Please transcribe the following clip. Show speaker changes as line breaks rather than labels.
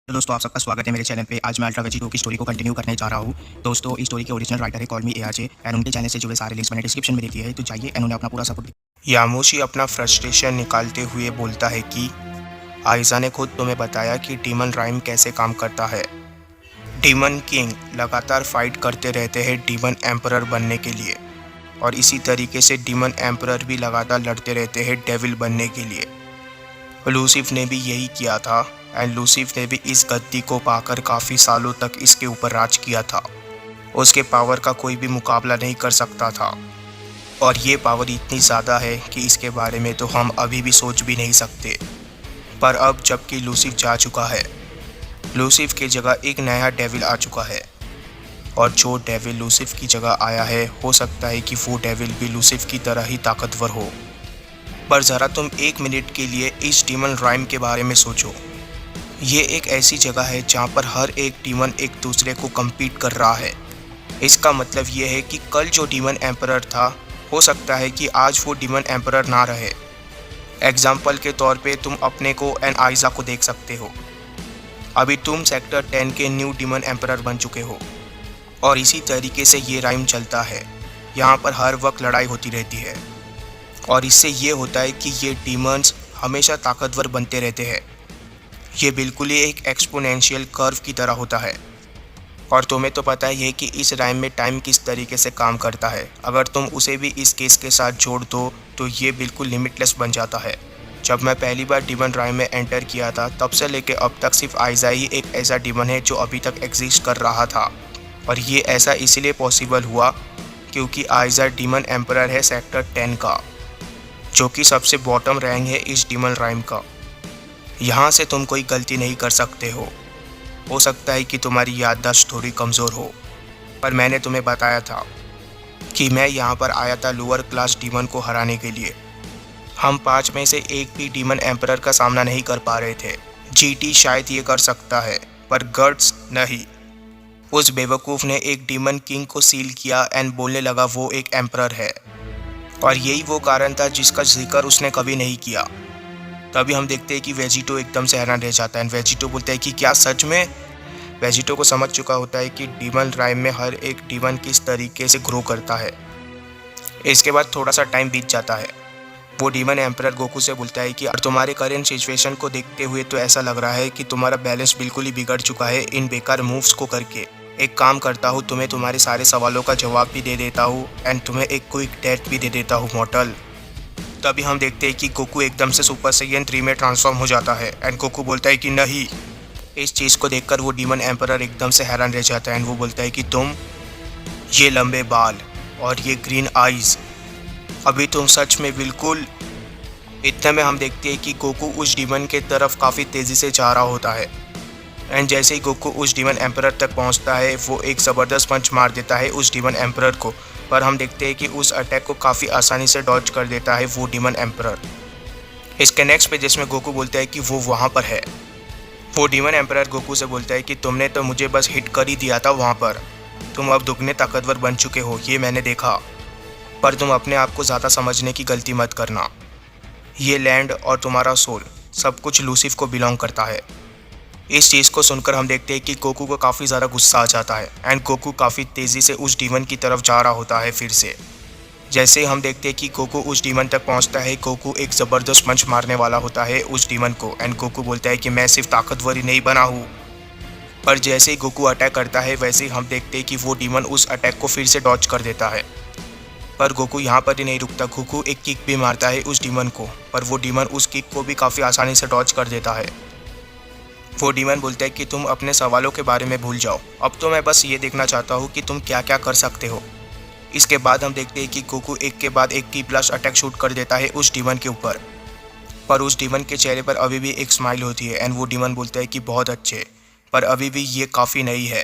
तो दोस्तों आप सबका स्वागत है मेरे चैनल पे। आज मैं अल्ट्रा वेजी 2 की स्टोरी को कंटिन्यू करने जा रहा हूँ। दोस्तों इस स्टोरी के ओरिजिनल राइटर है कॉल मी एआरजे एंड उनके चैनल से जुड़े सारे लिंक्स मैंने डिस्क्रिप्शन में दे दिए हैं, तो जाइए एंड उन्हें अपना पूरा सपोर्ट।
यामोशी अपना फ्रस्ट्रेशन निकालते हुए बोलता है कि आइजा ने खुद तुम्हें बताया कि डीमन राइम कैसे काम करता है। डीमन किंग लगातार फाइट करते रहते हैं डीमन एम्परर बनने के लिए, और इसी तरीके से डीमन एम्परर भी लगातार लड़ते रहते हैं डेविल बनने के लिए। लूसिफ ने भी यही किया था एंड लूसिफ ने भी इस गद्दी को पाकर काफ़ी सालों तक इसके ऊपर राज किया था। उसके पावर का कोई भी मुकाबला नहीं कर सकता था, और ये पावर इतनी ज़्यादा है कि इसके बारे में तो हम अभी भी सोच भी नहीं सकते। पर अब जबकि लूसिफ जा चुका है, लूसिफ की जगह एक नया डेविल आ चुका है, और जो डेविल लूसिफ की जगह आया है हो सकता है कि वो डेविल भी लूसिफ की तरह ही ताकतवर हो। पर ज़रा तुम एक मिनट के लिए इस डीमन राइम के बारे में सोचो। ये एक ऐसी जगह है जहाँ पर हर एक डीमन एक दूसरे को कम्पीट कर रहा है। इसका मतलब ये है कि कल जो डीमन एम्परर था हो सकता है कि आज वो डीमन एम्परर ना रहे। एग्जाम्पल के तौर पे तुम अपने को एंड आइजा को देख सकते हो। अभी तुम सेक्टर 10 के न्यू डीमन एम्परर बन चुके हो, और इसी तरीके से ये राइम चलता है। यहाँ पर हर वक्त लड़ाई होती रहती है, और इससे ये होता है कि ये डीमंस हमेशा ताकतवर बनते रहते हैं। ये बिल्कुल ही एक एक्सपोनेंशियल कर्व की तरह होता है। और तुम्हें तो पता ही है कि इस राइम में टाइम किस तरीके से काम करता है। अगर तुम उसे भी इस केस के साथ जोड़ दो तो ये बिल्कुल लिमिटलेस बन जाता है। जब मैं पहली बार डीमन राइम में एंटर किया था तब से लेके अब तक सिर्फ आइजा ही एक ऐसा डीमन है जो अभी तक एग्जिस्ट कर रहा था, और ये ऐसा इसलिए पॉसिबल हुआ क्योंकि आइजा डीमन एम्परर है सेक्टर 10 का, जो कि सबसे बॉटम रैंक है इस डीमन राइम का। यहाँ से तुम कोई गलती नहीं कर सकते हो सकता है कि तुम्हारी याददाश्त थोड़ी कमज़ोर हो, पर मैंने तुम्हें बताया था कि मैं यहाँ पर आया था लोअर क्लास डीमन को हराने के लिए। हम 5 में से एक भी डीमन एम्परर का सामना नहीं कर पा रहे थे। जीटी शायद ये कर सकता है, पर गर्ड्स नहीं। उस बेवकूफ़ ने एक डीमन किंग को सील किया एंड बोलने लगा वो एक एम्परर है, और यही वो कारण था जिसका जिक्र उसने कभी नहीं किया। तभी हम देखते हैं कि वेजिटो एकदम से हैरान रह जाता है। वेजिटो बोलता है कि क्या सच में? वेजिटो को समझ चुका होता है कि डीमन राइम में हर एक डीमन किस तरीके से ग्रो करता है। इसके बाद थोड़ा सा टाइम बीत जाता है। वो डीमन एम्परर गोकू से बोलता है कि तुम्हारे करेंट सिचुएशन को देखते हुए तो ऐसा लग रहा है कि तुम्हारा बैलेंस बिल्कुल ही बिगड़ चुका है इन बेकार मूव्स को करके। एक काम करता हूँ, तुम्हें तुम्हारे सारे सवालों का जवाब भी दे देता हूँ एंड तुम्हें एक क्विक डेथ भी दे देता हूँ मॉर्टल। तभी हम देखते हैं कि गोकू एकदम से सुपर सैयन 3 में ट्रांसफॉर्म हो जाता है एंड गोकू बोलता है कि नहीं। इस चीज़ को देखकर वो डीमन एम्परर एकदम से हैरान रह जाता है एंड वो बोलता है कि तुम, ये लंबे बाल और ये ग्रीन आइज़, अभी तुम सच में बिल्कुल। इतने में हम देखते हैं कि गोकू उस डीमन के तरफ काफ़ी तेज़ी से जा रहा होता है, एंड जैसे ही गोकू उस डीमन एम्परर तक पहुंचता है वो एक ज़बरदस्त पंच मार देता है उस डीमन एम्परर को। पर हम देखते हैं कि उस अटैक को काफ़ी आसानी से डॉज कर देता है वो डीमन एम्परर। इसके नेक्स्ट पेजेस में गोकू बोलता है कि वो वहाँ पर है। वो डीमन एम्परर गोकू से बोलता है कि तुमने तो मुझे बस हिट कर ही दिया था वहाँ पर, तुम अब दुगने ताकतवर बन चुके हो, ये मैंने देखा। पर तुम अपने आप को ज़्यादा समझने की गलती मत करना। ये लैंड और तुम्हारा सोल सब कुछ लूसिफ को बिलोंग करता है। इस चीज़ को सुनकर हम देखते हैं कि गोकू को काफ़ी ज़्यादा गुस्सा आ जाता है एंड गोकू काफ़ी तेज़ी से उस डीमन की तरफ जा रहा होता है फिर से। जैसे ही हम देखते हैं कि गोकू उस डीमन तक पहुंचता है, गोकू एक ज़बरदस्त पंच मारने वाला होता है उस डीमन को एंड गोकू बोलता है कि मैं सिर्फ ताकतवर ही नहीं बना हूँ। पर जैसे ही गोकू अटैक करता है वैसे ही हम देखते हैं कि वो डीमन उस अटैक को फिर से डॉज कर देता है। पर गोकू यहाँ पर ही नहीं रुकता, गोकू एक किक भी मारता है उस डीमन को, पर वो डीमन उस किक को भी काफ़ी आसानी से डॉज कर देता है। वो डीमन बोलता है कि तुम अपने सवालों के बारे में भूल जाओ, अब तो मैं बस ये देखना चाहता हूँ कि तुम क्या क्या कर सकते हो। इसके बाद हम देखते हैं कि गोकू एक के बाद एक की ब्लास्ट अटैक शूट कर देता है उस डीमन के ऊपर, पर उस डीमन के चेहरे पर अभी भी एक स्माइल होती है एंड वो डीमन बोलता है कि बहुत अच्छे, पर अभी भी ये काफ़ी नहीं है।